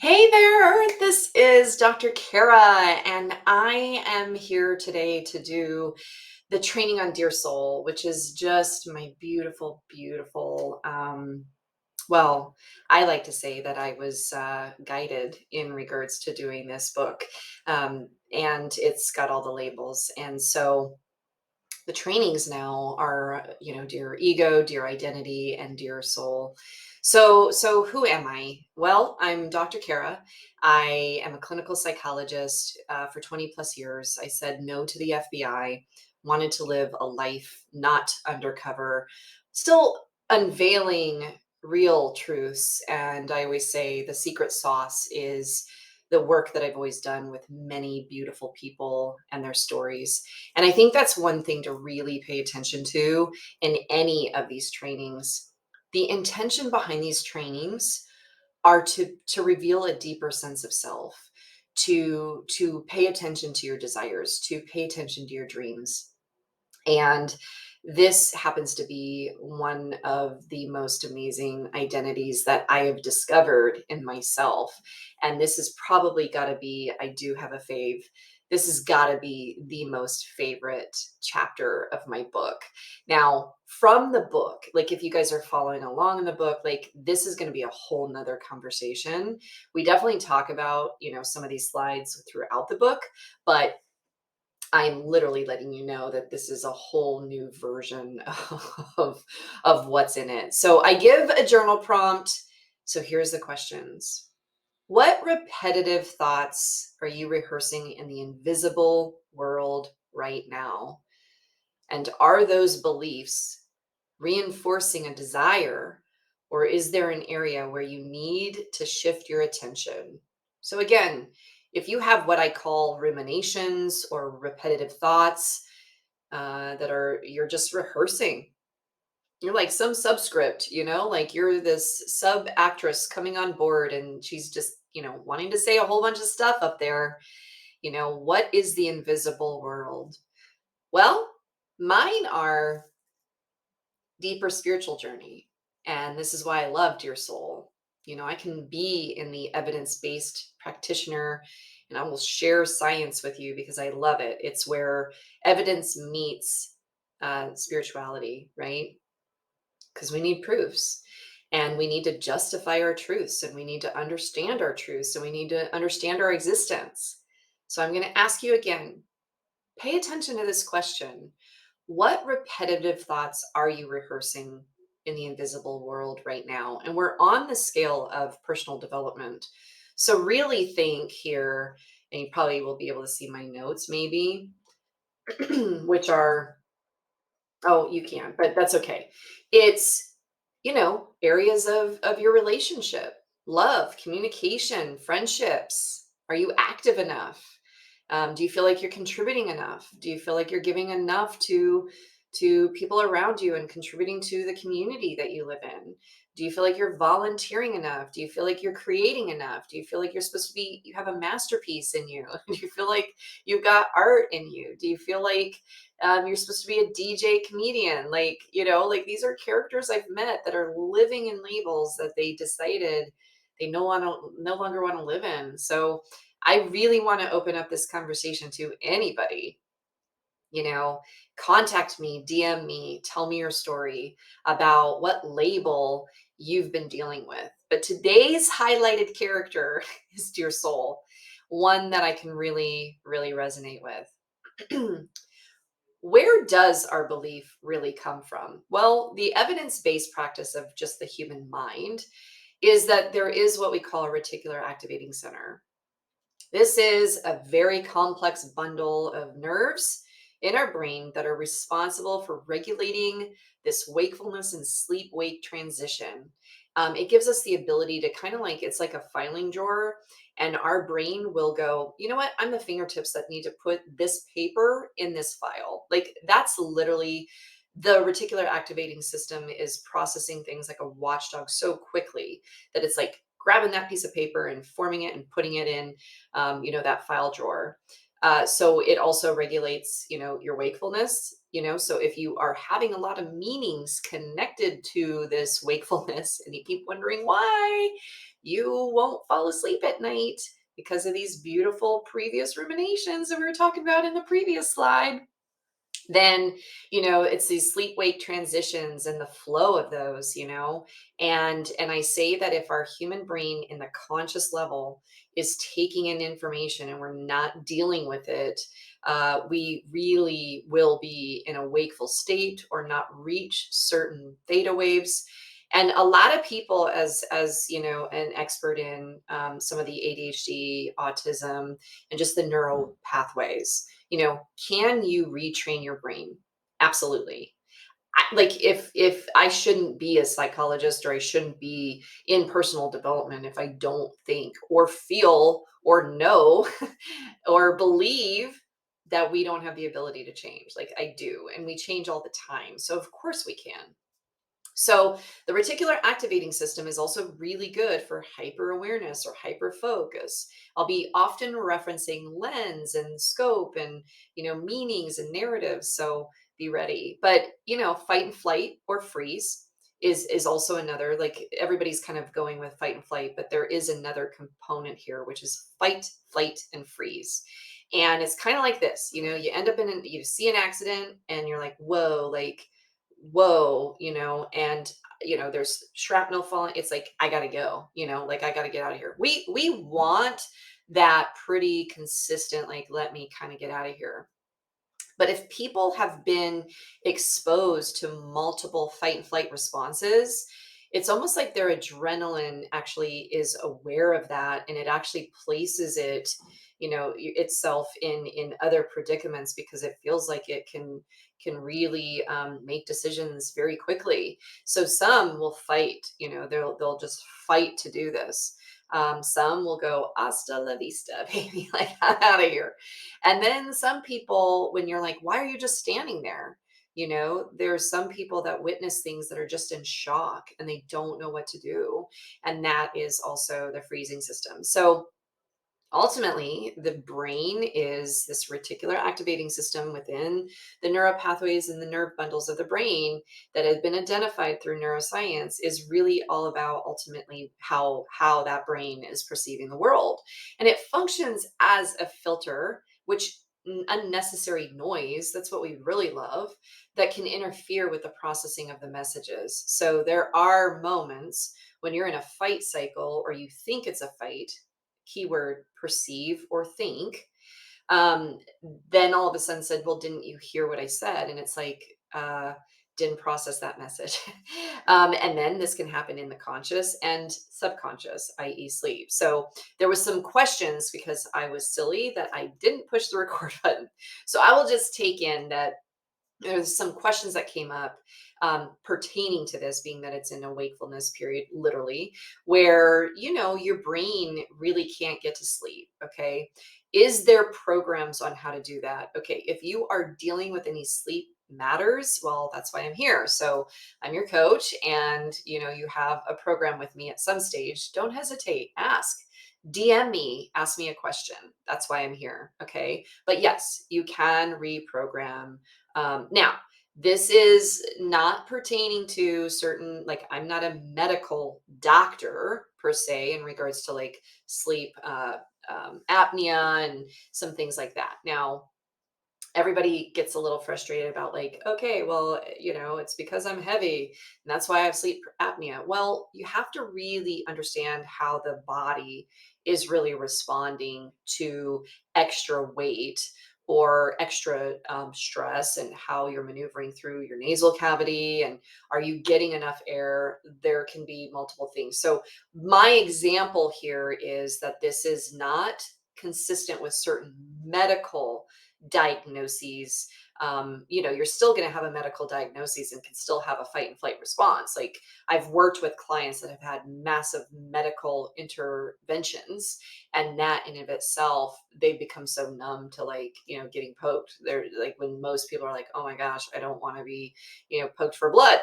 Hey there, this is Dr. Cara, and I am here today to do the training on Dear Soul, which is just my beautiful, beautiful. Well, I like to say that I was guided in regards to doing this book, and it's got all the labels. And so the trainings now are, dear ego, dear identity, and dear soul. So who am I? Well, I'm Dr. Cara. I am a clinical psychologist for 20 plus years. I said no to the FBI, wanted to live a life not undercover, still unveiling real truths. And I always say the secret sauce is the work that I've always done with many beautiful people and their stories. And I think that's one thing to really pay attention to in any of these trainings. The intention behind these trainings are to reveal a deeper sense of self, to pay attention to your desires, to pay attention to your dreams. And this happens to be one of the most amazing identities that I have discovered in myself. And this has probably got to be, I do have a fave. This has got to be the most favorite chapter of my book. Now, from the book, like if you guys are following along in the book, like this is going to be a whole nother conversation. We definitely talk about, some of these slides throughout the book, but I'm literally letting you know that this is a whole new version of what's in it. So I give a journal prompt. So here's the questions. What repetitive thoughts are you rehearsing in the invisible world right now? And are those beliefs reinforcing a desire, or is there an area where you need to shift your attention? So, again, if you have what I call ruminations or repetitive thoughts that you're just rehearsing, you're like some subscript, like you're this sub actress coming on board and she's just, wanting to say a whole bunch of stuff up there. What is the invisible world? Well, mine are deeper spiritual journey. And this is why I love Dear Soul. I can be in the evidence based practitioner and I will share science with you because I love it. It's where evidence meets spirituality, right? Because we need proofs and we need to justify our truths and we need to understand our truths and we need to understand our existence. So I'm going to ask you again, pay attention to this question. What repetitive thoughts are you rehearsing in the invisible world right now? And we're on the scale of personal development. So really think here, and you probably will be able to see my notes maybe, which are, oh, you can, but that's okay. It's, areas of your relationship, love, communication, friendships. Are you active enough? Do you feel like you're contributing enough? Do you feel like you're giving enough to people around you and contributing to the community that you live in? Do you feel like you're volunteering enough? Do you feel like you're creating enough? Do you feel like you're supposed to be, you have a masterpiece in you? Do you feel like you've got art in you? Do you feel like you're supposed to be a DJ comedian? Like, like these are characters I've met that are living in labels that they decided they no longer want to live in. So I really want to open up this conversation to anybody. you know Contact me, DM me, tell me your story about what label you've been dealing with. But today's highlighted character is Dear Soul, one that I can really really resonate with. Where does our belief really come from? Well, the evidence-based practice of just the human mind is that there is what we call a reticular activating center. This is a very complex bundle of nerves in our brain that are responsible for regulating this wakefulness and sleep wake transition. It gives us the ability to kind of like, it's like a filing drawer, and our brain will go, you know what? I'm the fingertips that need to put this paper in this file. Like, that's literally the reticular activating system is processing things like a watchdog so quickly that it's like grabbing that piece of paper and forming it and putting it in that file drawer. So it also regulates, your wakefulness. So if you are having a lot of meanings connected to this wakefulness and you keep wondering why, you won't fall asleep at night because of these beautiful previous ruminations that we were talking about in the previous slide. Then, it's these sleep wake transitions and the flow of those, and I say that if our human brain in the conscious level is taking in information and we're not dealing with it, we really will be in a wakeful state or not reach certain theta waves. And a lot of people, as an expert in some of the ADHD, autism, and just the neural pathways, can you retrain your brain? Absolutely. Like, if I shouldn't be a psychologist, or I shouldn't be in personal development if I don't think or feel or know or believe that we don't have the ability to change. Like, I do, and we change all the time. So of course we can. So, the reticular activating system is also really good for hyper awareness or hyper focus. I'll be often referencing lens and scope and, meanings and narratives. So, be ready. But, fight and flight or freeze is also another, like, everybody's kind of going with fight and flight, but there is another component here, which is fight, flight, and freeze. And it's kind of like this, you end up you see an accident and you're like, whoa, like, whoa, and there's shrapnel falling. It's like, I gotta go, like, I gotta get out of here. We want that pretty consistent, like, let me kind of get out of here. But if people have been exposed to multiple fight and flight responses, it's almost like their adrenaline actually is aware of that, and it actually places it, itself in other predicaments, because it feels like it can really make decisions very quickly. So some will fight, they'll just fight to do this. Some will go hasta la vista, baby, like, I'm out of here. And then some people, when you're like, why are you just standing there? There's some people that witness things that are just in shock and they don't know what to do. And that is also the freezing system. So ultimately, the brain is this reticular activating system within the neuropathways and the nerve bundles of the brain that have been identified through neuroscience, is really all about ultimately how that brain is perceiving the world. And it functions as a filter, which unnecessary noise, that's what we really love, that can interfere with the processing of the messages. So there are moments when you're in a fight cycle, or you think it's a fight, keyword perceive or think, um, then all of a sudden said, well, didn't you hear what I said? And it's like, didn't process that message. And then this can happen in the conscious and subconscious, i.e., sleep. So there was some questions because I was silly that I didn't push the record button. So I will just take in that there's some questions that came up pertaining to this, being that it's in a wakefulness period, literally, where your brain really can't get to sleep. Okay, is there programs on how to do that? Okay, if you are dealing with any sleep matters, well, that's why I'm here. So I'm your coach, and you have a program with me at some stage. Don't hesitate, ask. DM me, ask me a question. That's why I'm here. Okay. But yes, you can reprogram. Now, this is not pertaining to certain, like, I'm not a medical doctor per se in regards to like sleep apnea and some things like that. Now, everybody gets a little frustrated about, like, okay, well, it's because I'm heavy and that's why I have sleep apnea. Well, you have to really understand how the body is really responding to extra weight or extra stress, and how you're maneuvering through your nasal cavity, and are you getting enough air. There can be multiple things. So my example here is that this is not consistent with certain medical diagnoses. You're still going to have a medical diagnosis and can still have a fight and flight response. Like, I've worked with clients that have had massive medical interventions, and that in of itself, they've become so numb to, like, getting poked. They're like, when most people are like, oh my gosh, I don't want to be, poked for blood,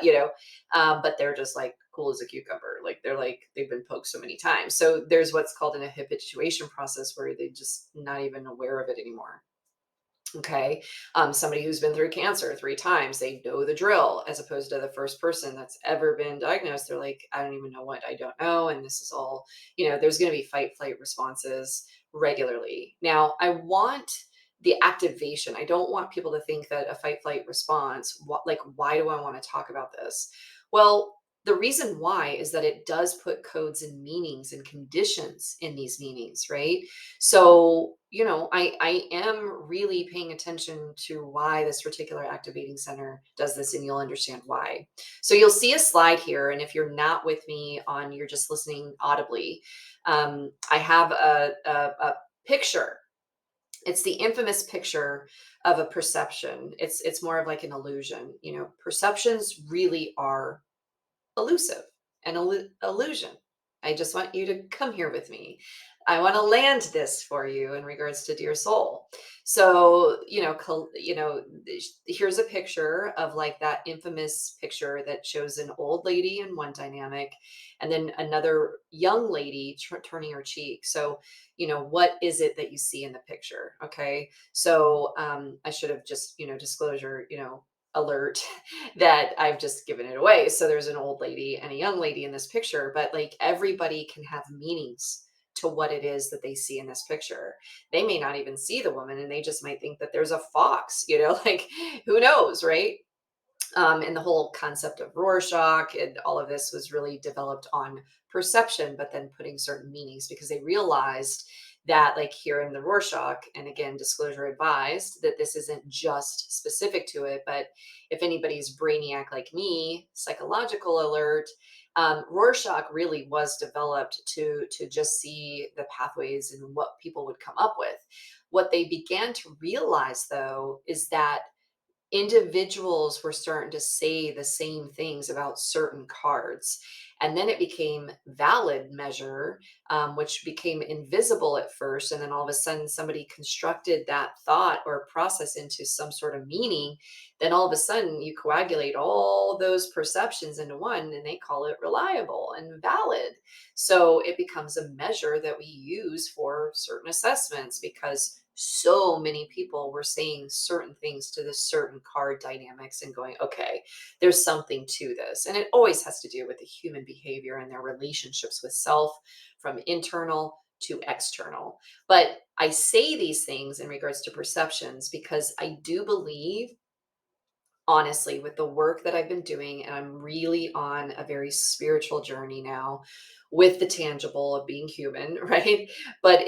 but they're just like cool as a cucumber. Like, they're like, they've been poked so many times. So there's what's called an habituation process where they just not even aware of it anymore. Okay. Somebody who's been through cancer 3 times, they know the drill, as opposed to the first person that's ever been diagnosed. They're like, I don't even know what I don't know. And this is all, there's going to be fight, flight responses regularly. Now, I want the activation. I don't want people to think that a fight, flight response, like, why do I want to talk about this? Well, the reason why is that it does put codes and meanings and conditions in these meanings, right? So, I am really paying attention to why this particular activating center does this, and you'll understand why. So, you'll see a slide here, and if you're not with me you're just listening audibly, I have a picture. It's the infamous picture of a perception. It's more of like an illusion. Perceptions really are elusive and illusion. I just want you to come here with me. I want to land this for you in regards to dear soul. So, here's a picture of like that infamous picture that shows an old lady in one dynamic and then another young lady turning her cheek. So, what is it that you see in the picture? Okay. So, I should have just, disclosure, alert that I've just given it away. So there's an old lady and a young lady in this picture, but like everybody can have meanings to what it is that they see in this picture. They may not even see the woman and they just might think that there's a fox, like who knows, right? And the whole concept of Rorschach and all of this was really developed on perception, but then putting certain meanings because they realized that, like here in the Rorschach, and again, disclosure advised, that this isn't just specific to it, but if anybody's brainiac like me, psychological alert, Rorschach really was developed to just see the pathways and what people would come up with. What they began to realize, though, is that individuals were starting to say the same things about certain cards. And then it became valid measure, which became invisible at first. And then all of a sudden, somebody constructed that thought or process into some sort of meaning. Then all of a sudden, you coagulate all those perceptions into one and they call it reliable and valid. So it becomes a measure that we use for certain assessments because so many people were saying certain things to this certain card dynamics and going, okay, there's something to this. And it always has to do with the human behavior and their relationships with self from internal to external. But I say these things in regards to perceptions because I do believe, honestly, with the work that I've been doing, and I'm really on a very spiritual journey now with the tangible of being human, right? But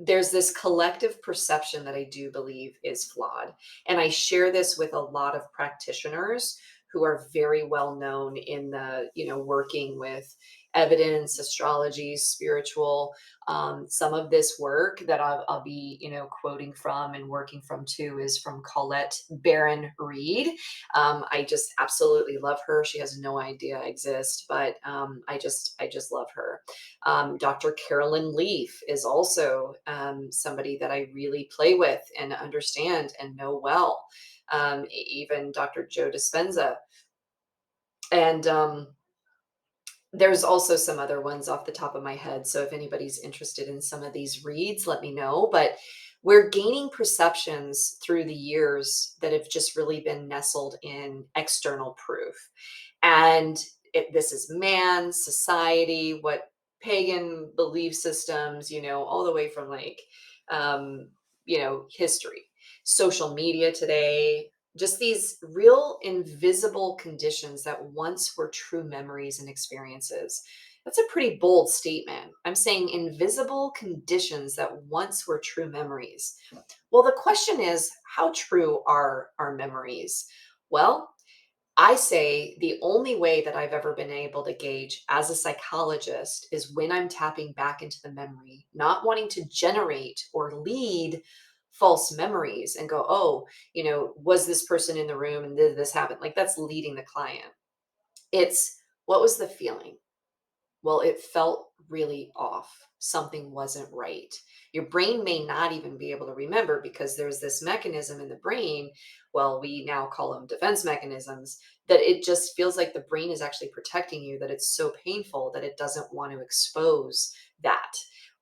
there's this collective perception that I do believe is flawed. And I share this with a lot of practitioners who are very well known in the, working with evidence, astrology, spiritual. Some of this work that I'll be, quoting from and working from too is from Colette Baron Reed. I just absolutely love her. She has no idea I exist, but I just love her. Dr. Carolyn Leaf is also somebody that I really play with and understand and know well. Even Dr. Joe Dispenza. And there's also some other ones off the top of my head. So if anybody's interested in some of these reads, let me know. But we're gaining perceptions through the years that have just really been nestled in external proof. And this is man, society, what pagan belief systems, all the way from like, history, social media today, just these real invisible conditions that once were true memories and experiences. That's a pretty bold statement. I'm saying invisible conditions that once were true memories. Well, the question is, how true are our memories? Well, I say the only way that I've ever been able to gauge as a psychologist is when I'm tapping back into the memory, not wanting to generate or lead false memories and go, oh, was this person in the room and did this happen? Like that's leading the client. It's what was the feeling? Well, it felt really off. Something wasn't right. Your brain may not even be able to remember because there's this mechanism in the brain. Well, we now call them defense mechanisms, that it just feels like the brain is actually protecting you, that it's so painful that it doesn't want to expose that.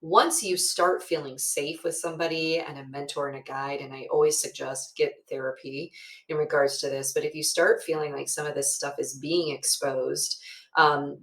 once you start feeling safe with somebody and a mentor and a guide, and I always suggest get therapy in regards to this, but if you start feeling like some of this stuff is being exposed,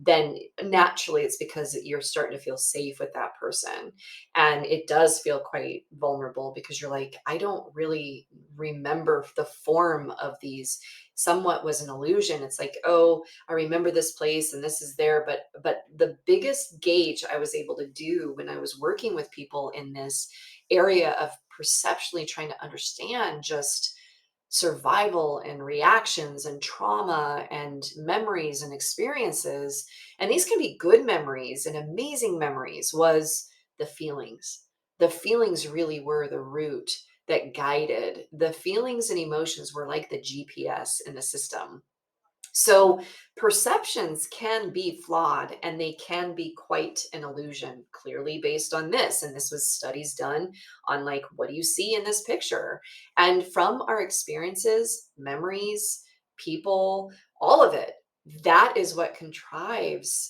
then naturally it's because you're starting to feel safe with that person. And it does feel quite vulnerable because you're like, I don't really remember the form of these. Somewhat was an illusion. It's like, oh, I remember this place and this is there. But the biggest gauge I was able to do when I was working with people in this area of perceptually trying to understand just survival and reactions and trauma and memories and experiences, and these can be good memories and amazing memories, was the feelings. The feelings really were the root that guided. The feelings and emotions were like the GPS in the system. So perceptions can be flawed and they can be quite an illusion, clearly based on this. And this was studies done on like, what do you see in this picture? And from our experiences, memories, people, all of it, that is what contrives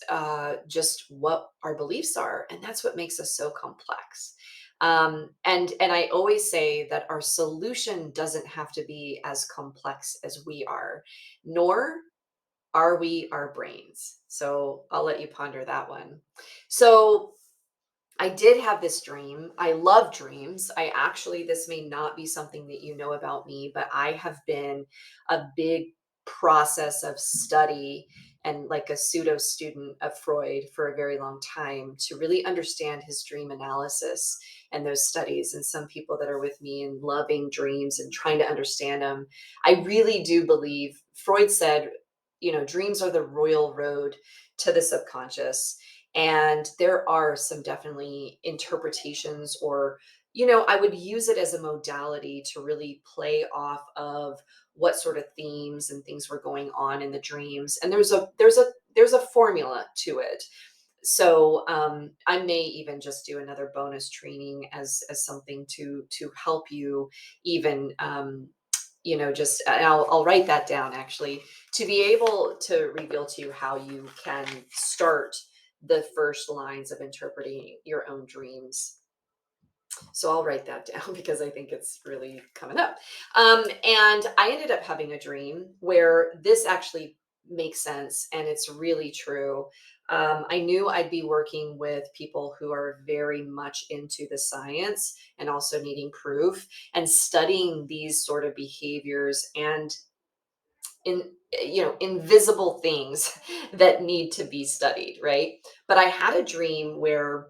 just what our beliefs are. And that's what makes us so complex. And I always say that our solution doesn't have to be as complex as we are, nor are we our brains? So I'll let you ponder that one. So I did have this dream. I love dreams. I actually, this may not be something that you know about me, but I have been a big process of study and like a pseudo student of Freud for a very long time to really understand his dream analysis and those studies. And some people that are with me in loving dreams and trying to understand them, I really do believe Freud said, dreams are the royal road to the subconscious. And there are some definitely interpretations, or, I would use it as a modality to really play off of what sort of themes and things were going on in the dreams. And there's a formula to it. So I may even just do another bonus training as something to help you even just, and I'll write that down actually, to be able to reveal to you how you can start the first lines of interpreting your own dreams. So I'll write that down because I think it's really coming up. And I ended up having a dream where this actually makes sense and it's really true. I knew I'd be working with people who are very much into the science and also needing proof and studying these sort of behaviors and invisible things that need to be studied, right? But I had a dream where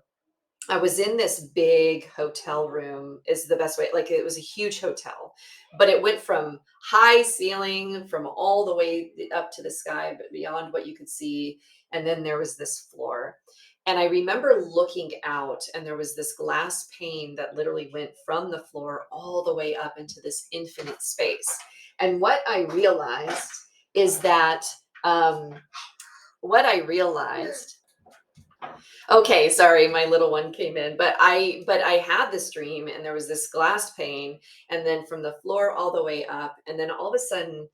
I was in this big hotel room, is the best way. Like, it was a huge hotel, but it went from high ceiling from all the way up to the sky, but beyond what you could see. And then there was this floor. And I remember looking out, and there was this glass pane that literally went from the floor all the way up into this infinite space. And is that, um, what I realized Okay, sorry, my little one came in, but I had this dream and there was this glass pane and then from the floor all the way up, and then all of a sudden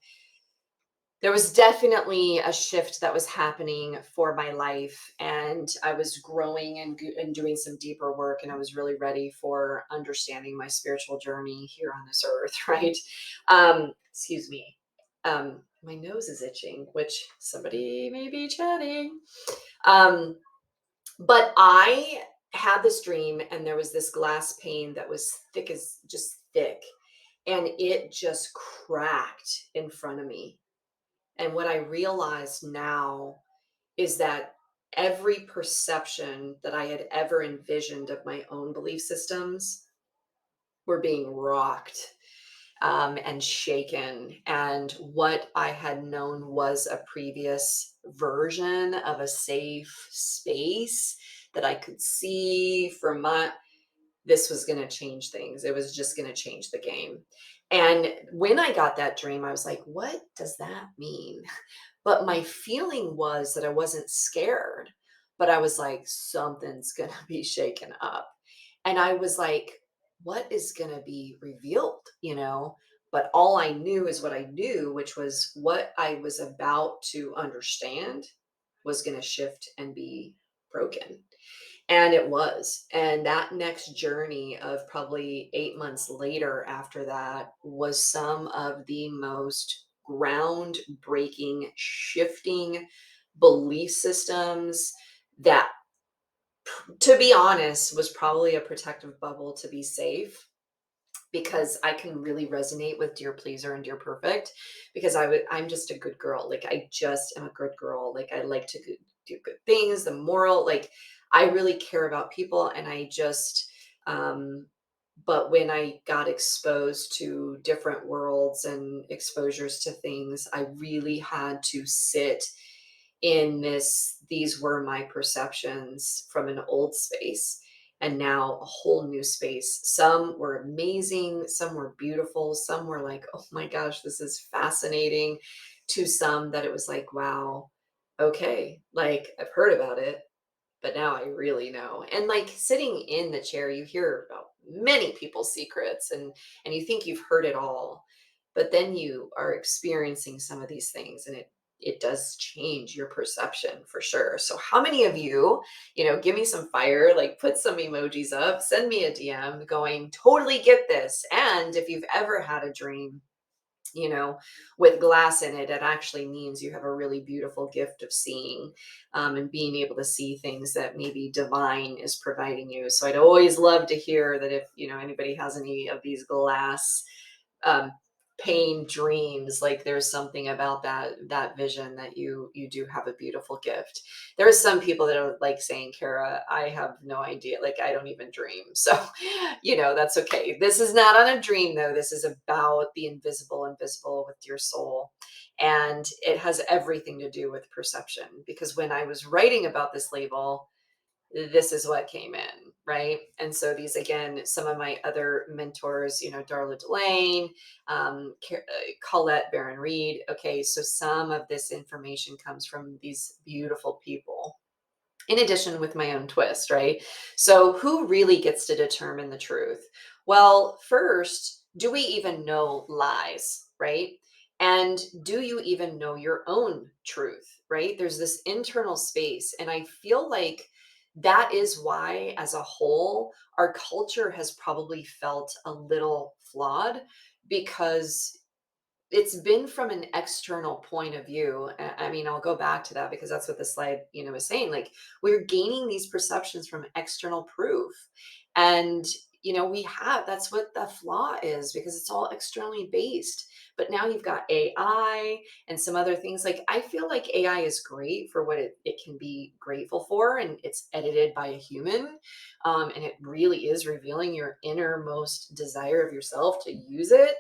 there was definitely a shift that was happening for my life, and I was growing and doing some deeper work, and I was really ready for understanding my spiritual journey here on this earth, right? Excuse me. My nose is itching, which somebody may be chatting. Um, but I had this dream, and there was this glass pane that was thick as just thick, and it just cracked in front of me. And what I realized now is that every perception that I had ever envisioned of my own belief systems were being rocked and shaken. And what I had known was a previous version of a safe space that I could see from this was going to change things. It was just going to change the game. And when I got that dream, I was like, what does that mean? But my feeling was that I wasn't scared, but I was like, something's going to be shaken up. And I was like, what is going to be revealed, But all I knew is what I knew, which was what I was about to understand was going to shift and be broken. And it was. And that next journey of probably 8 months later after that was some of the most groundbreaking, shifting belief systems that, to be honest, was probably a protective bubble to be safe, because I can really resonate with dear pleaser and dear perfect, because I'm just a good girl. Like, I just am a good girl. Like, I like to do good things, the moral, like, I really care about people, and I just but when I got exposed to different worlds and exposures to things, I really had to sit in these were my perceptions from an old space, and now a whole new space. Some were amazing, some were beautiful, some were like, oh my gosh, this is fascinating, to some that it was like, wow, okay, like, I've heard about it, but now I really know. And like, sitting in the chair, you hear about many people's secrets, and you think you've heard it all. But then you are experiencing some of these things, and it does change your perception for sure. So how many of you, give me some fire, like, put some emojis up, send me a DM going, totally get this. And if you've ever had a dream, you know, with glass in it, it actually means you have a really beautiful gift of seeing, and being able to see things that maybe divine is providing you. So I'd always love to hear that if, anybody has any of these glass um, pain dreams, like, there's something about that vision that you do have a beautiful gift. There are some people that are like saying, Kara, I have no idea, like, I don't even dream. So that's okay. This is not on a dream, though. This is about the invisible with your soul, and it has everything to do with perception, because when I was writing about this label, this is what came in, right? And so these, again, some of my other mentors, Darla Delane, Colette Baron Reed. Okay, so some of this information comes from these beautiful people, in addition with my own twist, right? So who really gets to determine the truth? Well, first, do we even know lies, right? And do you even know your own truth, right? There's this internal space. And I feel like that is why, as a whole, our culture has probably felt a little flawed, because it's been from an external point of view. I mean, I'll go back to that because that's what the slide, is saying. Like, we're gaining these perceptions from external proof. And, that's what the flaw is, because it's all externally based. But now you've got AI and some other things. Like, I feel like AI is great for what it can be grateful for, and it's edited by a human. And it really is revealing your innermost desire of yourself to use it.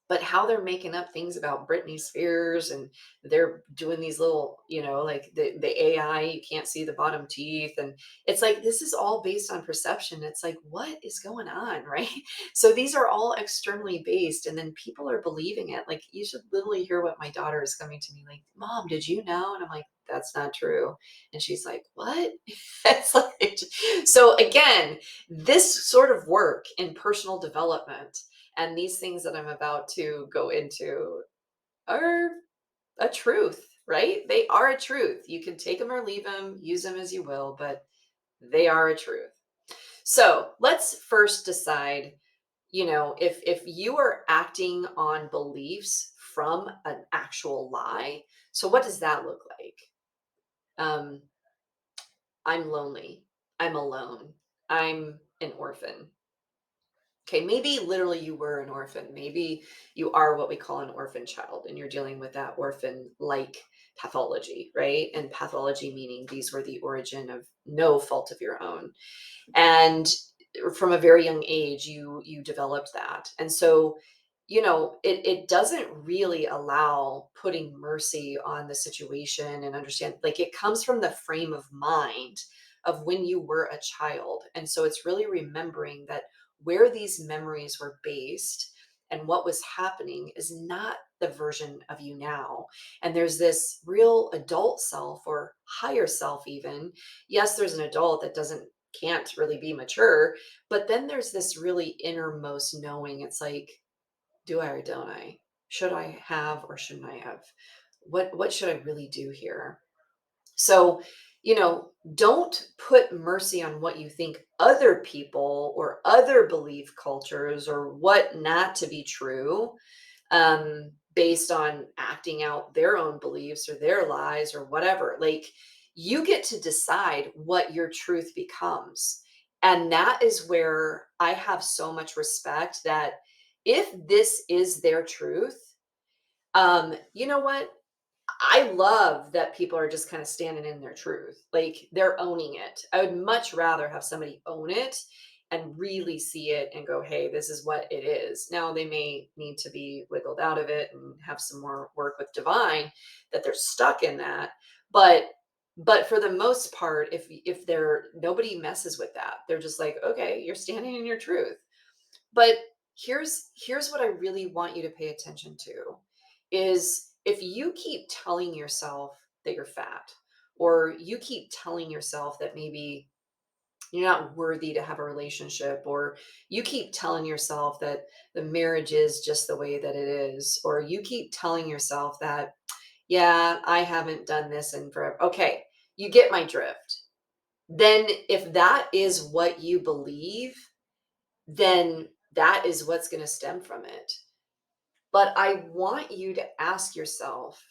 But how they're making up things about Britney Spears, and they're doing these little, like, the AI, you can't see the bottom teeth. And it's like, this is all based on perception. It's like, what is going on, right? So these are all externally based, and then people are believing it. Like, you should literally hear what my daughter is coming to me like, Mom, did you know? And I'm like, that's not true. And she's like, what? It's like, so again, this sort of work in personal development and these things that I'm about to go into are a truth, right? They are a truth. You can take them or leave them, use them as you will, but they are a truth. So let's first decide, if you are acting on beliefs from an actual lie. So what does that look like? Um, I'm lonely. I'm alone. I'm an orphan. Okay, maybe literally you were an orphan. Maybe you are what we call an orphan child, and you're dealing with that orphan like pathology, right? And pathology meaning these were the origin of no fault of your own. And from a very young age, you developed that. And so, it doesn't really allow putting mercy on the situation and understand, like, it comes from the frame of mind of when you were a child. And so it's really remembering that where these memories were based and what was happening is not the version of you now. And there's this real adult self, or higher self even. Yes, there's an adult that can't really be mature, but then there's this really innermost knowing. It's like, do I or don't I? Should I have or shouldn't I have? What should I really do here? So don't put mercy on what you think other people or other belief cultures or what not to be true, based on acting out their own beliefs or their lies or whatever. Like, you get to decide what your truth becomes. And that is where I have so much respect that if this is their truth, you know what? I love that people are just kind of standing in their truth. Like, they're owning it. I would much rather have somebody own it and really see it and go, hey, this is what it is. Now, they may need to be wiggled out of it and have some more work with divine, that they're stuck in that. But for the most part, if they're nobody messes with that. They're just like, okay, you're standing in your truth. But here's what I really want you to pay attention to is if you keep telling yourself that you're fat, or you keep telling yourself that maybe you're not worthy to have a relationship, or you keep telling yourself that the marriage is just the way that it is, or you keep telling yourself that, yeah, I haven't done this in forever. Okay, you get my drift. Then if that is what you believe, then that is what's going to stem from it. But I want you to ask yourself,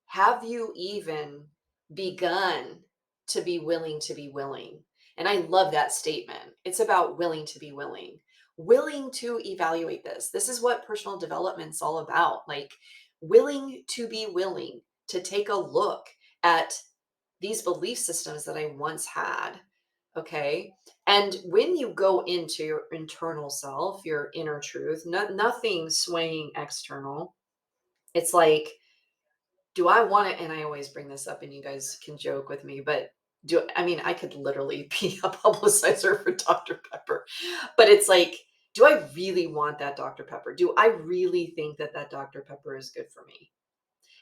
have you even begun to be willing to be willing? And I love that statement. It's about willing to be willing, willing to evaluate this. This is what personal development's all about. Like, willing to be willing to take a look at these belief systems that I once had. Okay. And when you go into your internal self, your inner truth, nothing swaying external, it's like, do I want it? And I always bring this up, and you guys can joke with me, but I mean, I could literally be a publicizer for Dr. Pepper, but it's like, do I really want that Dr. Pepper? Do I really think that that Dr. Pepper is good for me?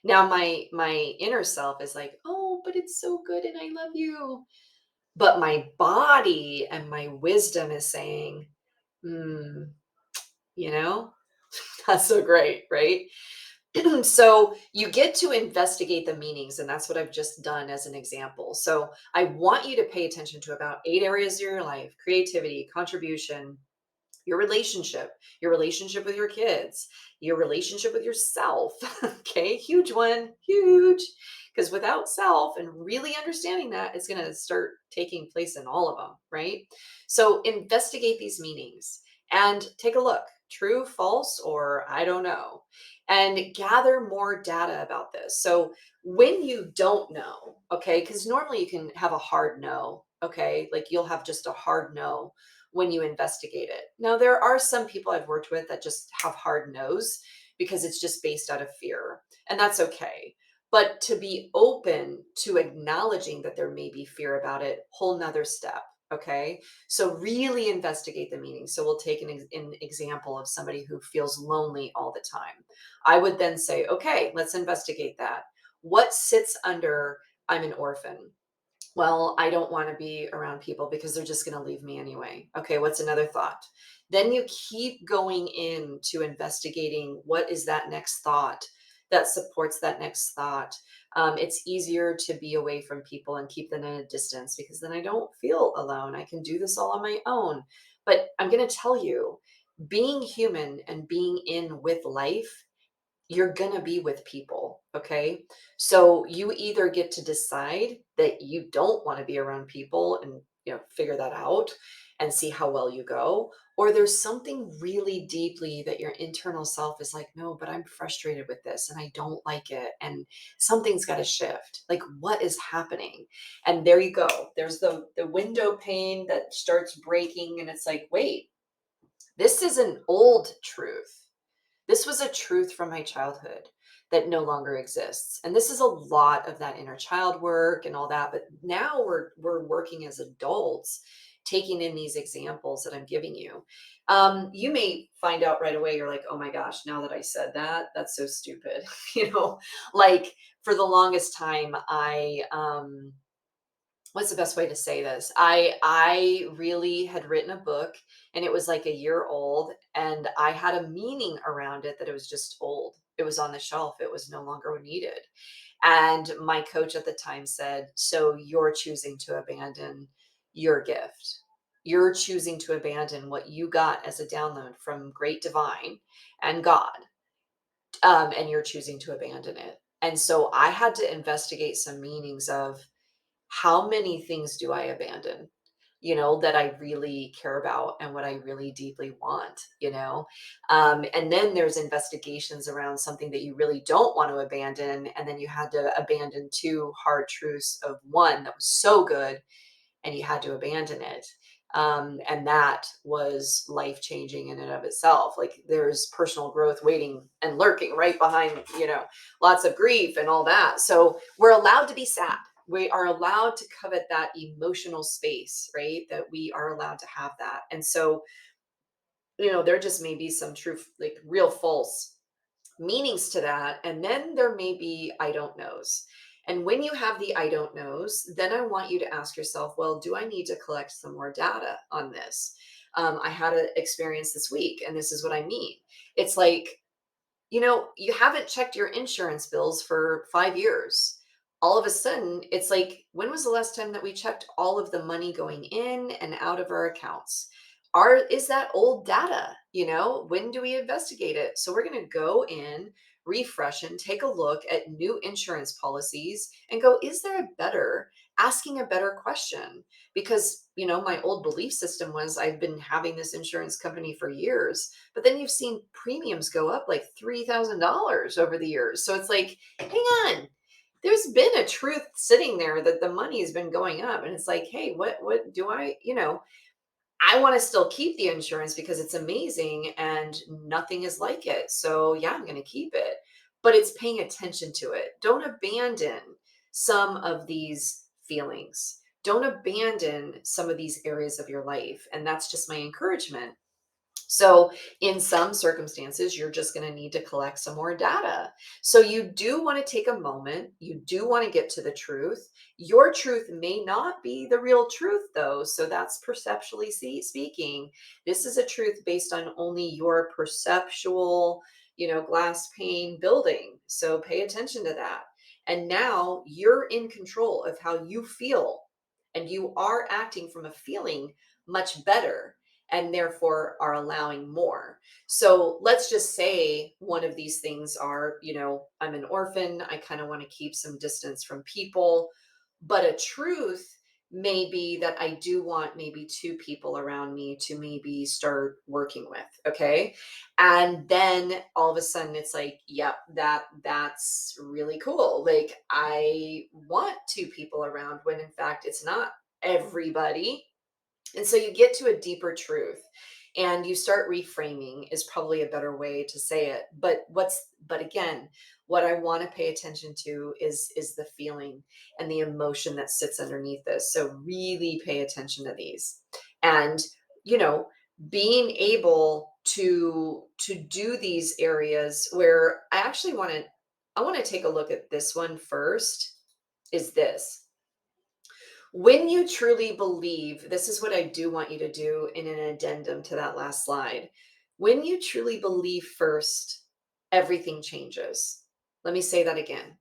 Now, my inner self is like, oh, but it's so good and I love you. But my body and my wisdom is saying, hmm, you know, not so great, right? So you get to investigate the meanings, and that's what I've just done as an example. So I want you to pay attention to about 8 areas of your life: creativity, contribution, your relationship with your kids, your relationship with yourself. Okay, huge one, huge. Because without self and really understanding that, it's going to start taking place in all of them, right? So investigate these meanings and take a look, true, false, or I don't know, and gather more data about this. So when you don't know, okay, because normally you can have a hard no, okay, like you'll have just a hard no when you investigate it. Now, there are some people I've worked with that just have hard no's because it's just based out of fear, and that's okay. But to be open to acknowledging that there may be fear about it, whole nother step. Okay. So really investigate the meaning. So we'll take an example of somebody who feels lonely all the time. I would then say, okay, let's investigate that. What sits under I'm an orphan? Well, I don't want to be around people because they're just going to leave me anyway. Okay, what's another thought? Then you keep going into investigating what is that next thought that supports that next thought. It's easier to be away from people and keep them at a distance because then I don't feel alone. I can do this all on my own. But I'm going to tell you, being human and being in with life, you're going to be with people. Okay. So you either get to decide that you don't want to be around people and, figure that out and see how well you go, or there's something really deeply that your internal self is like, no, but I'm frustrated with this and I don't like it. And something's got to shift. Like, what is happening? And there you go. There's the window pane that starts breaking. And it's like, wait, this is an old truth. This was a truth from my childhood that no longer exists. And this is a lot of that inner child work and all that. But now we're working as adults, taking in these examples that I'm giving you. You may find out right away, you're like, oh my gosh, now that I said that, that's so stupid. Like, for the longest time, what's the best way to say this? I really had written a book, and it was like a year old, and I had a meaning around it that it was just old. It was on the shelf. It was no longer needed. And my coach at the time said, so you're choosing to abandon your gift. You're choosing to abandon what you got as a download from great divine and God, and you're choosing to abandon it. And so I had to investigate some meanings of how many things do I abandon, that I really care about and what I really deeply want, and then there's investigations around something that you really don't want to abandon. And then you had to abandon two hard truths of one that was so good, and you had to abandon it. And that was life changing in and of itself. Like there's personal growth waiting and lurking right behind, lots of grief and all that. So we're allowed to be sad. We are allowed to covet that emotional space, right? That we are allowed to have that. And so, there just may be some truth, like real false meanings to that. And then there may be I don't knows. And when you have the I don't knows, then I want you to ask yourself, well, do I need to collect some more data on this? I had an experience this week, and this is what I mean. It's like, you haven't checked your insurance bills for 5 years. All of a sudden, it's like, when was the last time that we checked all of the money going in and out of our accounts? Is that old data? When do we investigate it? So we're going to go in, refresh, and take a look at new insurance policies and go, is there asking a better question? Because, my old belief system was I've been having this insurance company for years, but then you've seen premiums go up like $3,000 over the years. So it's like, hang on, there's been a truth sitting there that the money has been going up. And it's like, hey, what do I want to still keep the insurance because it's amazing and nothing is like it. So yeah, I'm going to keep it, but it's paying attention to it. Don't abandon some of these feelings. Don't abandon some of these areas of your life. And that's just my encouragement. So, in some circumstances, you're just going to need to collect some more data. So, you do want to take a moment. You do want to get to the truth. Your truth may not be the real truth, though. So, that's perceptually speaking. This is a truth based on only your perceptual, glass pane building. So, pay attention to that. And now you're in control of how you feel, and you are acting from a feeling much better, and therefore are allowing more. So let's just say one of these things are, I'm an orphan. I kind of want to keep some distance from people. But a truth may be that I do want maybe two people around me to maybe start working with. Okay. And then all of a sudden it's like, yep, that's really cool. Like I want two people around when in fact it's not everybody. And so you get to a deeper truth and you start reframing is probably a better way to say it. But again, what I want to pay attention to is the feeling and the emotion that sits underneath this. So really pay attention to these. And you know, being able to do these areas where I want to take a look at this one first is this. When you truly believe, this is what I do want you to do in an addendum to that last slide. When you truly believe first, everything changes. Let me say that again.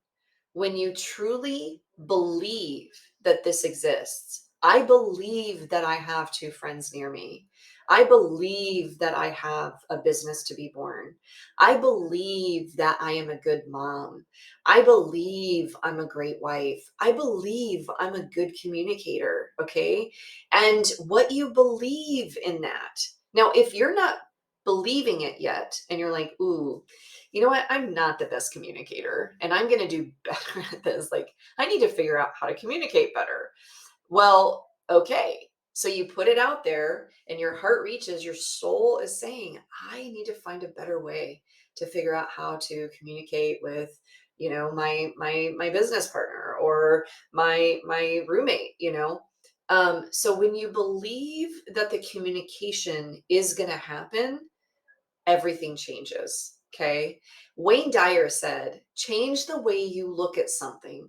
When you truly believe that this exists, I believe that I have two friends near me. I believe that I have a business to be born. I believe that I am a good mom. I believe I'm a great wife. I believe I'm a good communicator. Okay. And what you believe in that. Now, if you're not believing it yet and you're like, ooh, you know what? I'm not the best communicator and I'm going to do better at this. Like, I need to figure out how to communicate better. Well, okay. So you put it out there and your heart reaches, your soul is saying, I need to find a better way to figure out how to communicate with, my business partner or my roommate, so when you believe that the communication is going to happen, everything changes. Okay. Wayne Dyer said, change the way you look at something.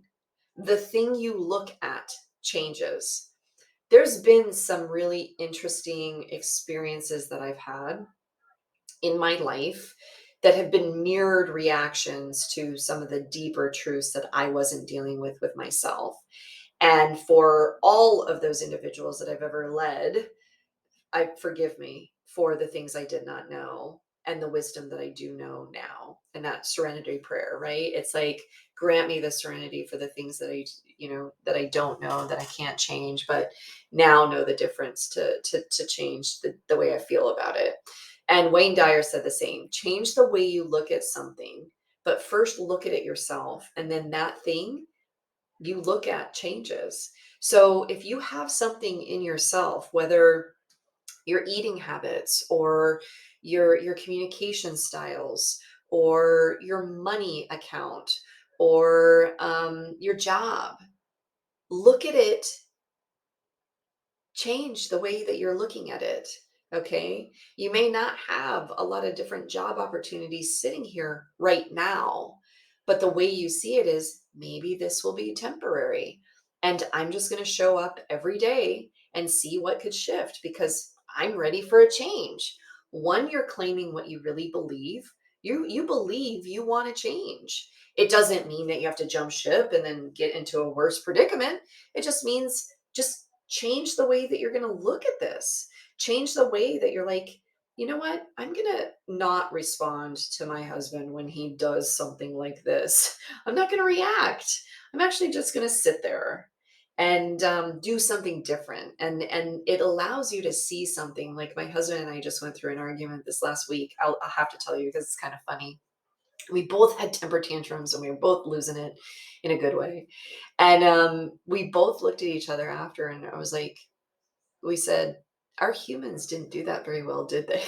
The thing you look at changes. There's been some really interesting experiences that I've had in my life that have been mirrored reactions to some of the deeper truths that I wasn't dealing with myself. And for all of those individuals that I've ever led, I forgive me for the things I did not know and the wisdom that I do know now. And that serenity prayer, right? It's like, grant me the serenity for the things that that I don't know, that I can't change, but now know the difference to change the way I feel about it. And Wayne Dyer said the same: change the way you look at something, but first look at it yourself. And then that thing you look at changes. So if you have something in yourself, whether your eating habits or your communication styles or your money account or your job, look at it, change the way that you're looking at it. Okay. You may not have a lot of different job opportunities sitting here right now, but the way you see it is, maybe this will be temporary. And I'm just going to show up every day and see what could shift, because I'm ready for a change. One, you're claiming what you really believe. You believe you want to change. It doesn't mean that you have to jump ship and then get into a worse predicament. It just means, just change the way that you're going to look at this. Change the way that you're like, you know what? I'm going to not respond to my husband when he does something like this. I'm not going to react. I'm actually just going to sit there and do something different. And it allows you to see something. Like, my husband and I just went through an argument this last week. I'll have to tell you because it's kind of funny. We both had temper tantrums and we were both losing it in a good way. And we both looked at each other after, and I was like, we said, our humans didn't do that very well, did they?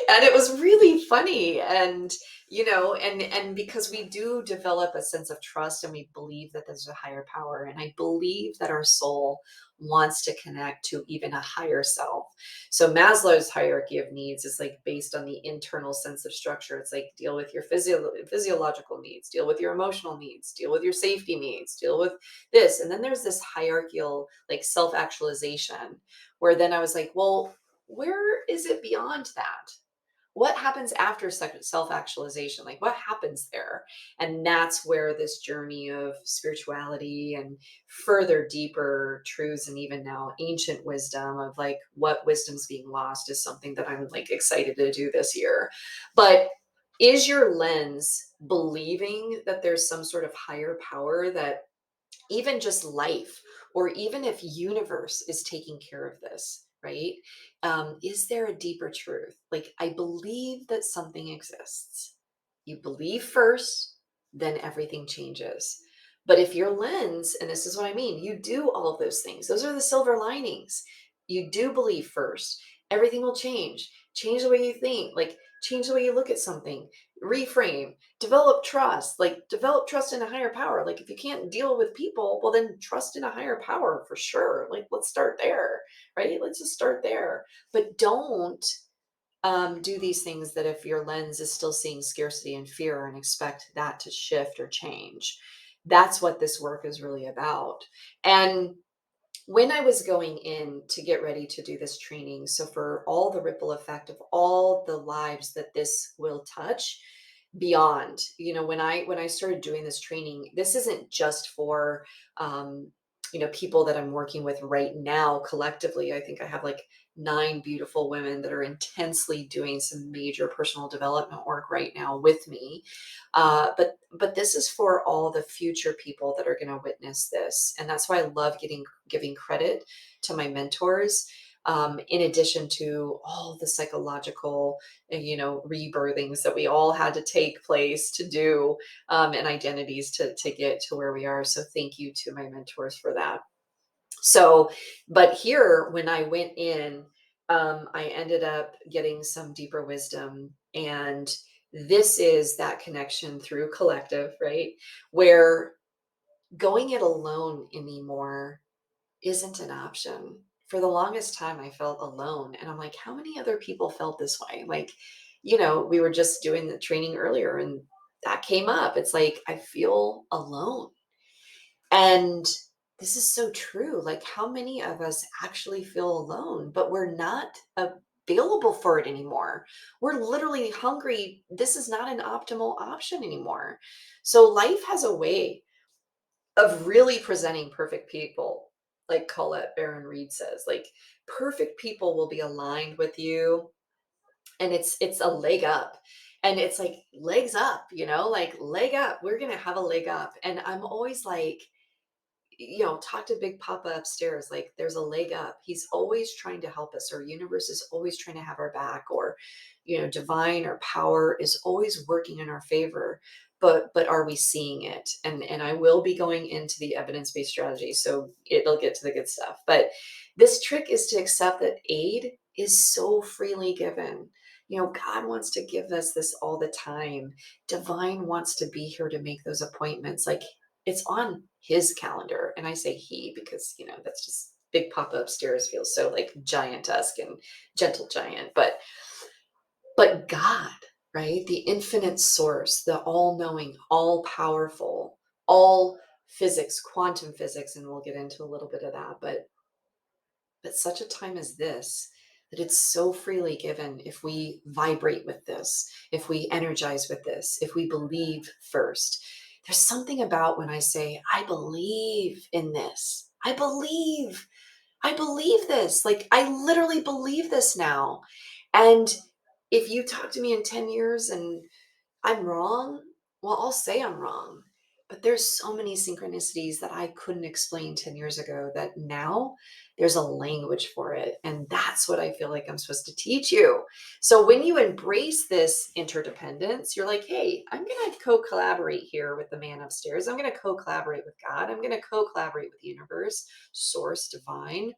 And it was really funny. And, and because we do develop a sense of trust and we believe that there's a higher power. And I believe that our soul wants to connect to even a higher self. So Maslow's hierarchy of needs is like based on the internal sense of structure. It's like, deal with your physiological needs, deal with your emotional needs, deal with your safety needs, deal with this. And then there's this hierarchical, like, self-actualization, where then I was like, well, where is it beyond that? What happens after self-actualization? Like, what happens there? And that's where this journey of spirituality and further deeper truths, and even now ancient wisdom of like what wisdom's being lost, is something that I'm like excited to do this year. But is your lens believing that there's some sort of higher power, that even just life, or even if universe is taking care of this, right? Is there a deeper truth? Like, I believe that something exists. You believe first, then everything changes. But if your lens, and this is what I mean, you do all of those things, those are the silver linings. You do believe first, everything will change the way you think, like change the way you look at something, reframe, develop trust in a higher power. Like, if you can't deal with people, well, then trust in a higher power for sure. Like, let's start there, right? Let's just start there. But don't do these things that if your lens is still seeing scarcity and fear, and expect that to shift or change. That's what this work is really about. And when I was going in to get ready to do this training, so for all the ripple effect of all the lives that this will touch, beyond, when I started doing this training, this isn't just for people that I'm working with right now collectively. I think I have like 9 beautiful women that are intensely doing some major personal development work right now with me. But this is for all the future people that are going to witness this. And that's why I love giving credit to my mentors, in addition to all the psychological, rebirthings that we all had to take place to do, and identities to get to where we are. So thank you to my mentors for that. So, but here, when I went in, I ended up getting some deeper wisdom. And this is that connection through collective, right? Where going it alone anymore isn't an option. For the longest time, I felt alone. And I'm like, how many other people felt this way? Like, we were just doing the training earlier and that came up. It's like, I feel alone. And this is so true. Like, how many of us actually feel alone, but we're not available for it anymore. We're literally hungry. This is not an optimal option anymore. So life has a way of really presenting perfect people, like Colette Baron Reed says. Like perfect people will be aligned with you, and it's a leg up. And it's like legs up, like leg up. We're gonna have a leg up. And I'm always like, talk to Big Papa upstairs. Like there's a leg up. He's always trying to help us, or universe is always trying to have our back, or, divine or power is always working in our favor. But are we seeing it? And I will be going into the evidence-based strategy, so it'll get to the good stuff. But this trick is to accept that aid is so freely given. God wants to give us this all the time. Divine wants to be here to make those appointments. Like it's on his calendar. And I say he because, that's just Big Papa upstairs feels so like giantesque and gentle giant. But God, right? The infinite source, the all-knowing, all-powerful, all physics, quantum physics, and we'll get into a little bit of that, but such a time as this, that it's so freely given if we vibrate with this, if we energize with this, if we believe first. There's something about when I say, I believe in this. I believe this. Like, I literally believe this now. And if you talk to me in 10 years and I'm wrong, well, I'll say I'm wrong. But there's so many synchronicities that I couldn't explain 10 years ago that now there's a language for it. And that's what I feel like I'm supposed to teach you. So when you embrace this interdependence, you're like, hey, I'm going to co collaborate here with the man upstairs. I'm going to co collaborate with God. I'm going to co collaborate with the universe, source, divine,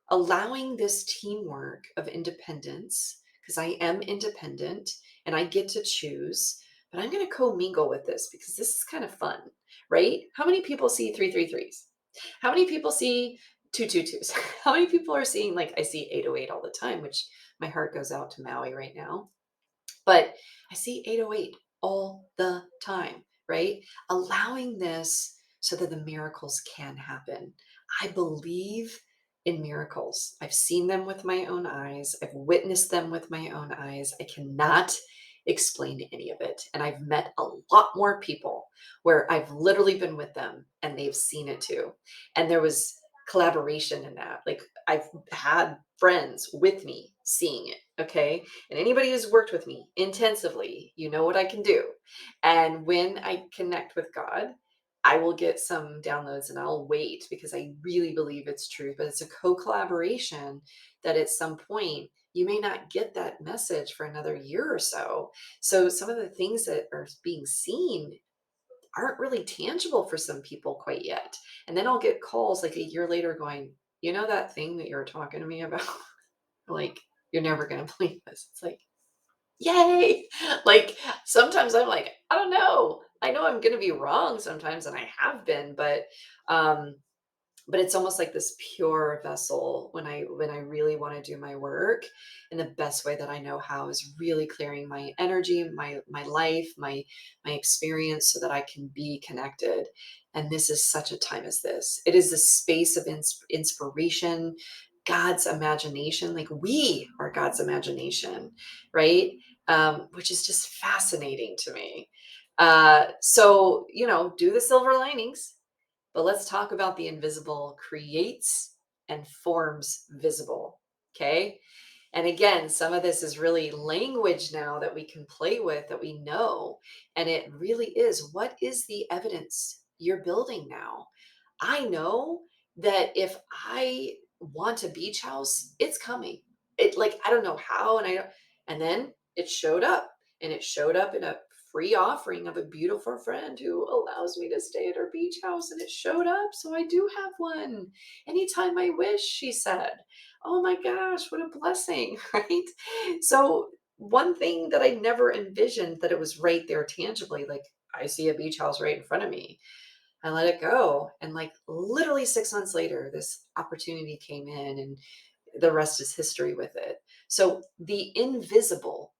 allowing this teamwork of independence, because I am independent and I get to choose, but I'm going to commingle with this because this is kind of fun, right? How many people see 333s? How many people see 222s? How many people are seeing, like, I see 808 all the time, which my heart goes out to Maui right now. But I see 808 all the time, right? Allowing this so that the miracles can happen. I believe in miracles. I've seen them with my own eyes. I've witnessed them with my own eyes. I cannot explain any of it. And I've met a lot more people where I've literally been with them and they've seen it too. And there was collaboration in that. Like I've had friends with me seeing it. Okay. And anybody who's worked with me intensively, you know what I can do. And when I connect with God, I will get some downloads and I'll wait because I really believe it's true. But it's a co collaboration that at some point you may not get that message for another year or so. So some of the things that are being seen aren't really tangible for some people quite yet. And then I'll get calls like a year later going, that thing that you were talking to me about? Like, you're never going to believe this. It's like, yay. Like sometimes I'm like, I don't know. I know I'm going to be wrong sometimes, and I have been, um, but it's almost like this pure vessel when I really want to do my work, and the best way that I know how is really clearing my energy, my life, my experience, so that I can be connected. And this is such a time as this. It is the space of inspiration, God's imagination. Like we are God's imagination, right? Which is just fascinating to me. So do the silver linings, but let's talk about the invisible creates and forms visible. Okay. And again, some of this is really language now that we can play with, that we know. And it really is, what is the evidence you're building now? I know that if I want a beach house, it's coming. It, like, I don't know how, and then it showed up, and it showed up in a free offering of a beautiful friend who allows me to stay at her beach house, and it showed up. So I do have one anytime I wish, she said. Oh my gosh, what a blessing, right? So one thing that I never envisioned, that it was right there tangibly, like I see a beach house right in front of me. I let it go. And like literally 6 months later, this opportunity came in, and the rest is history with it. So the invisible,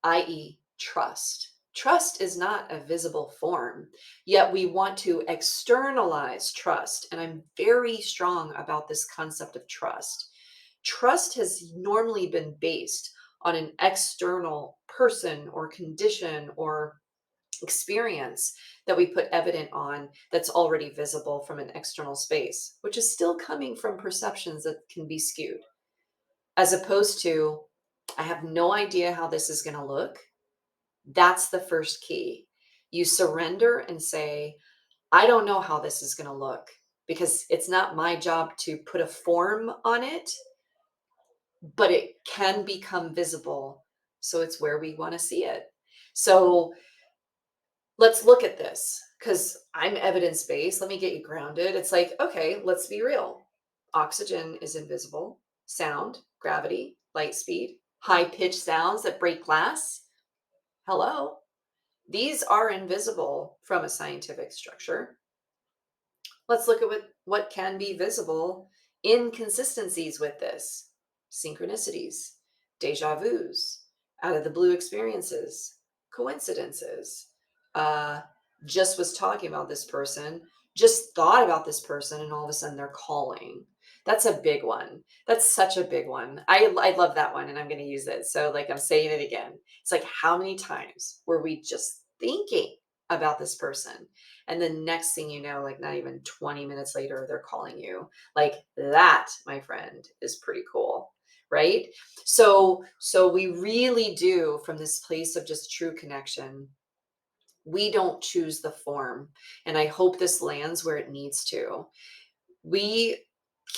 i.e., trust. Trust is not a visible form, yet we want to externalize trust. And I'm very strong about this concept of trust. Trust has normally been based on an external person or condition or experience that we put evident on that's already visible from an external space, which is still coming from perceptions that can be skewed, as opposed to, I have no idea how this is going to look. That's the first key. You surrender and say, I don't know how this is going to look because it's not my job to put a form on it, but it can become visible. So it's where we want to see it. So let's look at this because I'm evidence based. Let me get you grounded. It's like, okay, let's be real. Oxygen is invisible, sound, gravity, light speed, high pitched sounds that break glass. Hello. These are invisible from a scientific structure. Let's look at what can be visible. Inconsistencies with this, synchronicities, deja vus, out of the blue experiences, coincidences. Uh, just was talking about this person, just thought about this person, and all of a sudden they're calling. That's a big one. That's such a big one. I love that one, and I'm going to use it. So, like, I'm saying it again. It's like, how many times were we just thinking about this person? And the next thing you know, like not even 20 minutes later, they're calling you. Like that, my friend, is pretty cool. Right. So we really do, from this place of just true connection, we don't choose the form. And I hope this lands where it needs to. We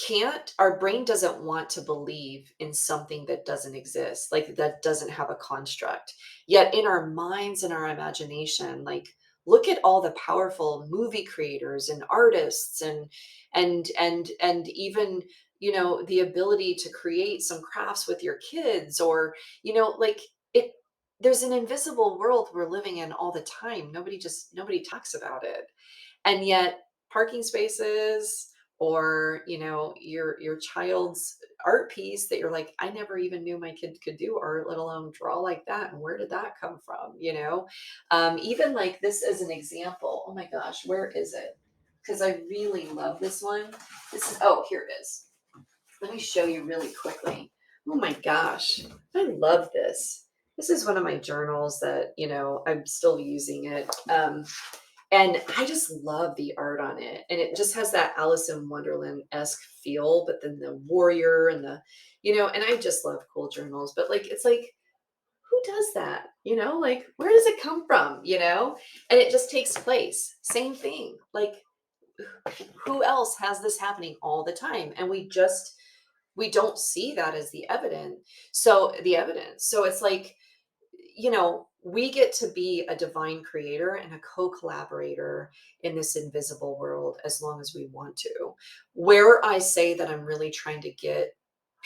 can't, our brain doesn't want to believe in something that doesn't exist, like that doesn't have a construct. Yet in our minds and our imagination, like, look at all the powerful movie creators and artists and even, the ability to create some crafts with your kids, or, like, it there's an invisible world we're living in all the time. Nobody talks about it. And yet parking spaces, or your child's art piece that you're like, I never even knew my kid could do art, let alone draw like that, and where did that come from? Even like this as an example. Oh my gosh, where is it? Because I really love this one. This is, oh, here it is. Let me show you really quickly. Oh my gosh, I love this. This is one of my journals that, I'm still using it. And I just love the art on it. And it just has that Alice in Wonderland-esque feel, but then the warrior and and I just love cool journals. But like, it's like, who does that? Like, where does it come from? And it just takes place. Same thing. Like, who else has this happening all the time? And we don't see that as the evidence. So it's like, we get to be a divine creator and a co-collaborator in this invisible world as long as we want to. Where I say that I'm really trying to get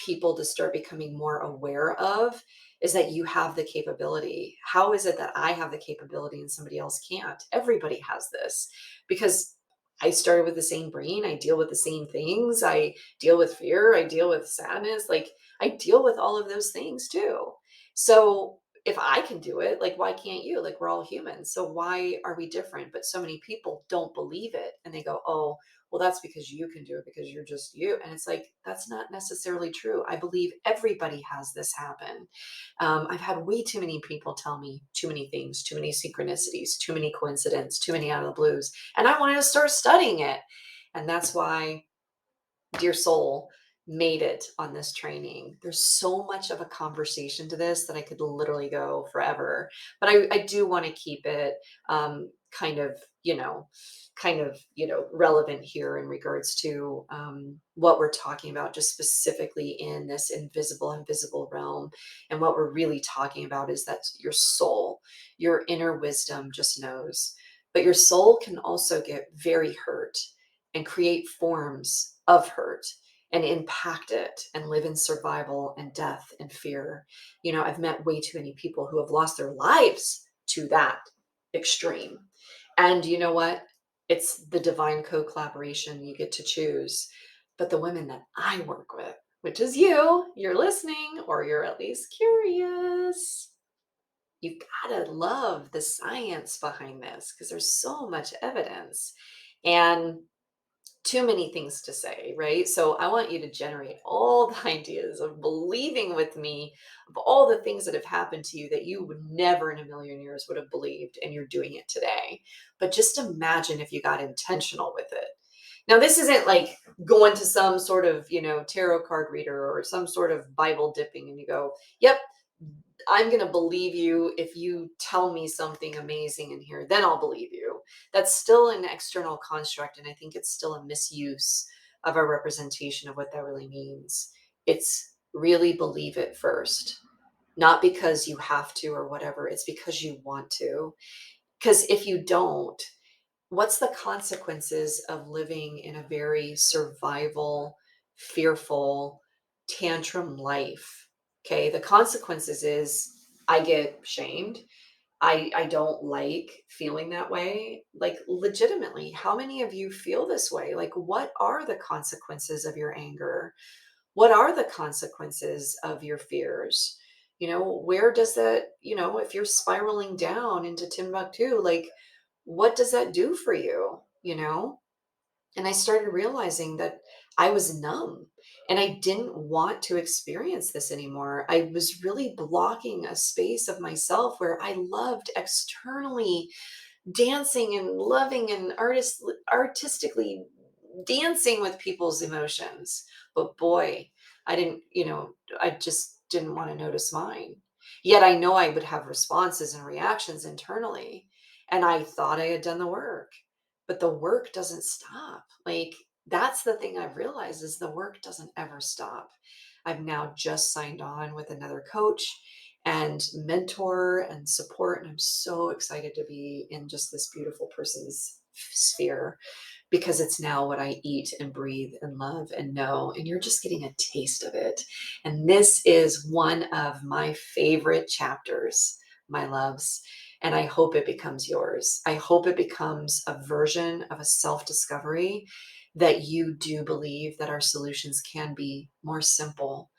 people to start becoming more aware of is that you have the capability. How is it that I have the capability and somebody else can't? Everybody has this, because I started with the same brain. I deal with the same things. I deal with fear. I deal with sadness. Like, I deal with all of those things too. So if I can do it, like, why can't you? Like, we're all humans. So why are we different? But so many people don't believe it. And they go, oh, well, that's because you can do it because you're just you. And it's like, that's not necessarily true. I believe everybody has this happen. I've had way too many people tell me too many things, too many synchronicities, too many coincidences, too many out of the blues. And I wanted to start studying it. And that's why Dear Soul made it on this training. There's so much of a conversation to this that I could literally go forever, but I do want to keep it kind of, relevant here in regards to what we're talking about, just specifically in this invisible realm. And what we're really talking about is that your soul, your inner wisdom just knows, but your soul can also get very hurt and create forms of hurt and impact it and live in survival and death and fear. I've met way too many people who have lost their lives to that extreme. And you know what? It's the divine co-collaboration you get to choose. But the women that I work with, which is you're listening, or you're at least curious. You gotta love the science behind this because there's so much evidence. And too many things to say, right? So I want you to generate all the ideas of believing with me of all the things that have happened to you that you would never in a million years would have believed, and you're doing it today. But just imagine if you got intentional with it. Now, this isn't like going to some sort of, tarot card reader or some sort of Bible dipping and you go, yep, I'm going to believe you if you tell me something amazing in here, then I'll believe you. That's still an external construct. And I think it's still a misuse of our representation of what that really means. It's really believe it first, not because you have to or whatever. It's because you want to. Because if you don't, what's the consequences of living in a very survival, fearful, tantrum life? Okay, the consequences is I get shamed. I don't like feeling that way. Like, legitimately, how many of you feel this way? Like, what are the consequences of your anger? What are the consequences of your fears? Where does that, if you're spiraling down into Timbuktu, like, what does that do for you? And I started realizing that I was numb and I didn't want to experience this anymore. I was really blocking a space of myself where I loved externally dancing and loving and artistically dancing with people's emotions. But boy, I didn't, I just didn't want to notice mine. Yet I know I would have responses and reactions internally. And I thought I had done the work, but the work doesn't stop. Like, that's the thing I've realized is the work doesn't ever stop. I've now just signed on with another coach and mentor and support. And I'm so excited to be in just this beautiful person's sphere because it's now what I eat and breathe and love and know. And you're just getting a taste of it. And this is one of my favorite chapters, my loves. And I hope it becomes yours. I hope it becomes a version of a self discovery that you do believe that our solutions can be more simple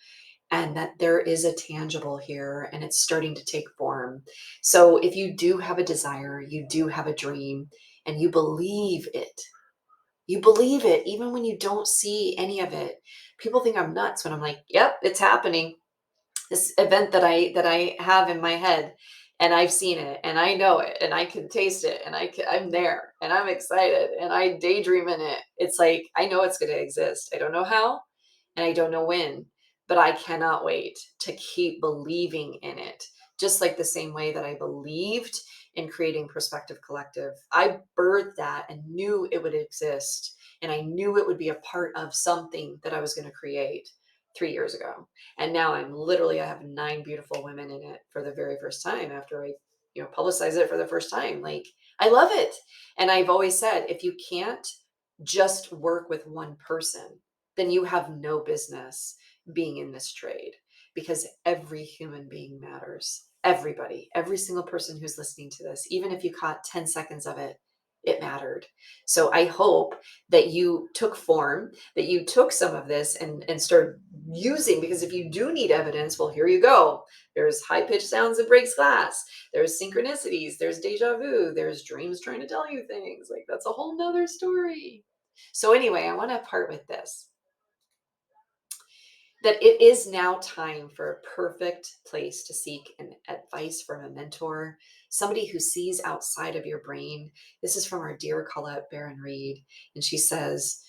and that there is a tangible here and it's starting to take form. So if you do have a desire, you do have a dream, and you believe it even when you don't see any of it. People think I'm nuts when I'm like, yep, it's happening. This event that I have in my head, and I've seen it and I know it and I can taste it and I'm there and I'm excited and I daydream in it. It's like, I know it's going to exist. I don't know how and I don't know when, but I cannot wait to keep believing in it. Just like the same way that I believed in creating Perspective Collective. I birthed that and knew it would exist. And I knew it would be a part of something that I was going to create 3 years ago. And now I have 9 beautiful women in it for the very first time after I, publicize it for the first time. Like, I love it. And I've always said, if you can't just work with one person, then you have no business being in this trade because every human being matters. Everybody, every single person who's listening to this, even if you caught 10 seconds of it, it mattered. So I hope that you took form, that you took some of this and started using, because if you do need evidence, well, here you go. There's high pitched sounds that breaks glass. There's synchronicities. There's deja vu. There's dreams trying to tell you things. Like, that's a whole nother story. So anyway, I want to part with this, that it is now time for a perfect place to seek an advice from a mentor, somebody who sees outside of your brain. This is from our dear Colette Baron Reed. And she says,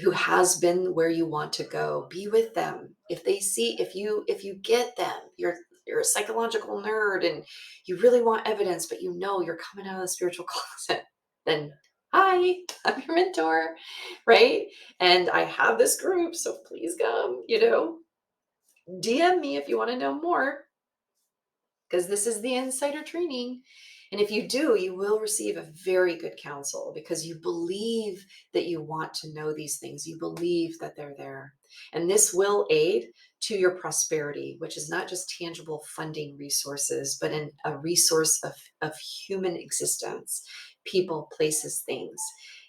who has been where you want to go, be with them. If you get them, you're a psychological nerd and you really want evidence, but you're coming out of the spiritual closet, then hi, I'm your mentor, right? And I have this group, so please come, DM me if you want to know more, because this is the insider training. And if you do, you will receive a very good counsel because you believe that you want to know these things. You believe that they're there. And this will aid to your prosperity, which is not just tangible funding resources, but a resource of human existence, people, places, things.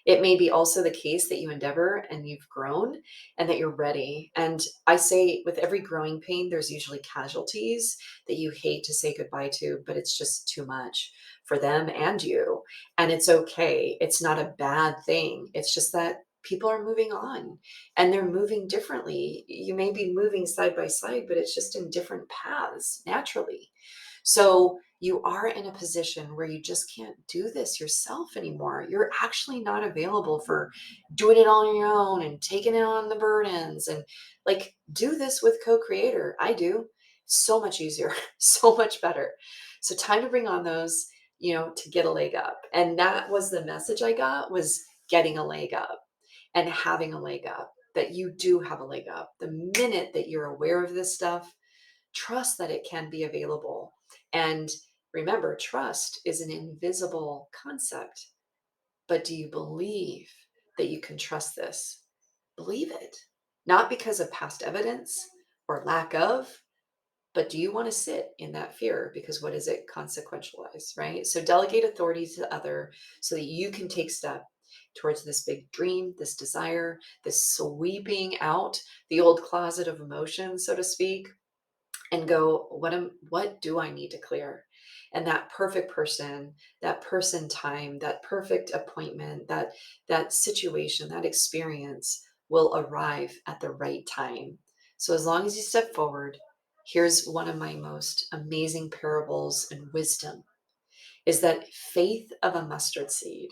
It may be also the case that you endeavor and you've grown and that you're ready. And I say with every growing pain, there's usually casualties that you hate to say goodbye to, but it's just too much for them and you. And it's okay. It's not a bad thing. It's just that People are moving on and they're moving differently. You may be moving side by side, but it's just in different paths naturally. So you are in a position where you just can't do this yourself anymore. You're actually not available for doing it all on your own and taking it on the burdens and like do this with co-creator. I do. So much easier, so much better. So time to bring on those, to get a leg up. And that was the message I got, was getting a leg up and having a leg up, that you do have a leg up. The minute that you're aware of this stuff, trust that it can be available. And remember, trust is an invisible concept. But do you believe that you can trust this? Believe it. Not because of past evidence or lack of, but do you want to sit in that fear? Because what is it? Consequentialize, right? So delegate authority to the other so that you can take step towards this big dream, this desire, this sweeping out the old closet of emotions, so to speak, and go, what do I need to clear? And that perfect person, that person time, that perfect appointment, that situation, that experience will arrive at the right time. So as long as you step forward, here's one of my most amazing parables and wisdom, is that faith of a mustard seed,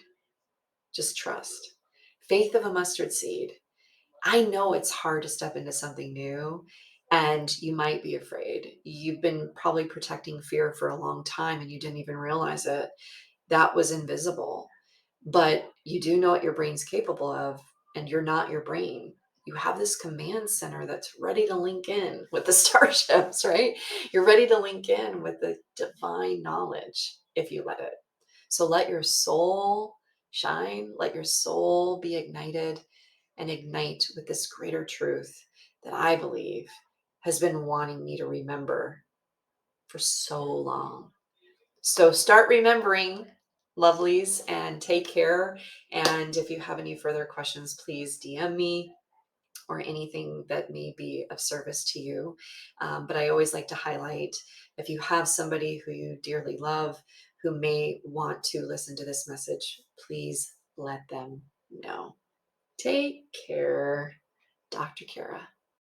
just trust. Faith of a mustard seed. I know it's hard to step into something new and you might be afraid. You've been probably protecting fear for a long time and you didn't even realize it. That was invisible. But you do know what your brain's capable of, and you're not your brain. You have this command center that's ready to link in with the starships, right? You're ready to link in with the divine knowledge if you let it. So let your soul shine, let your soul be ignited and ignite with this greater truth that I believe has been wanting me to remember for so long. So start remembering, lovelies, and take care. And if you have any further questions, please DM me or anything that may be of service to you. But I always like to highlight, if you have somebody who you dearly love who may want to listen to this message, please let them know. Take care, Dr. Cara.